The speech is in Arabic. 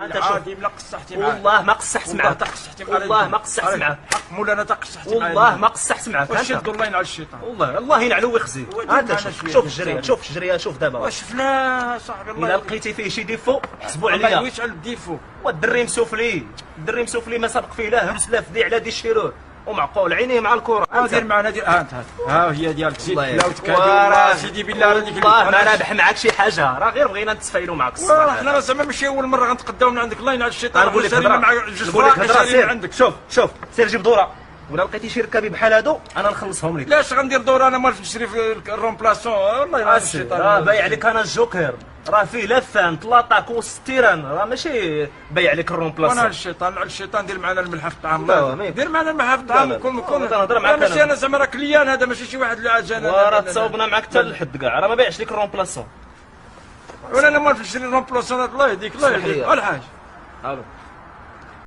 انت شوف عادي لا قصحتي معاه. والله ما قصحت والله معاك، تقصحتي معاه. والله ما قصحت معاك، حق مولانا تقصحتي معاه. والله ما قصحت معاك. واش انت يرد الله ينعل الشيطان. والله الله ينعلو ويخزي. ودي انت معنا شوف شوية شوف ديال الجريه، الزمن. شوف الجريه، شوف دابا وشفنا صاحبي الله الا يهديك. لقيتي فيه شي ديفو حسبوا الله عليا. يويش على الديفو. والدري مسوفلي، الدري مسوفلي ما سبق فيه لا هرس لا فدي على دي الشيرور ومعقول عينيه مع الكره. دير معنا دير انت ها هي ديالك زيد والله حلاوتك هذه وراه والله سيدي بالله على ديك والله ما رابح معاك شي حاجه، راه غير بغينا نتفايلوا معاك الصباح. حنا زعما ماشي اول مره غنتقداو من عندك الله ينعل الشيطان. نقول لك شارينا هضره، مع جوج نقول لك فراق هضره، شارينا سير عندك. شوف سير جيب دوره، ولا لقيتي شي ركابي بحال هادو انا نخلصهم لك. لاش غندير دور انا مالف نشري في الرومبلاسون والله ينعل راه الشيطان. بايع عليك انا الجوكر، راه فيه لفان طلاطاك والستيران، راه ماشي بايع عليك وانا الرومبلاسون. الشيطان على الشيطان دير معنا الملح في الطعام. لا، ما دير معنا الملح في الطعام. لا، كون نهضر معاك ماشي أنا. انا زعما راه كليان هذا ماشي شي واحد اللي عجانا. وراه تصاوبنا معاك حتى للحد كاع، راه ما بايعش لك الرومبلاسون. ولا انا مالف نشري الرومبلاسون الله يهديك الله اسمح لي. يهديك الحاج. الو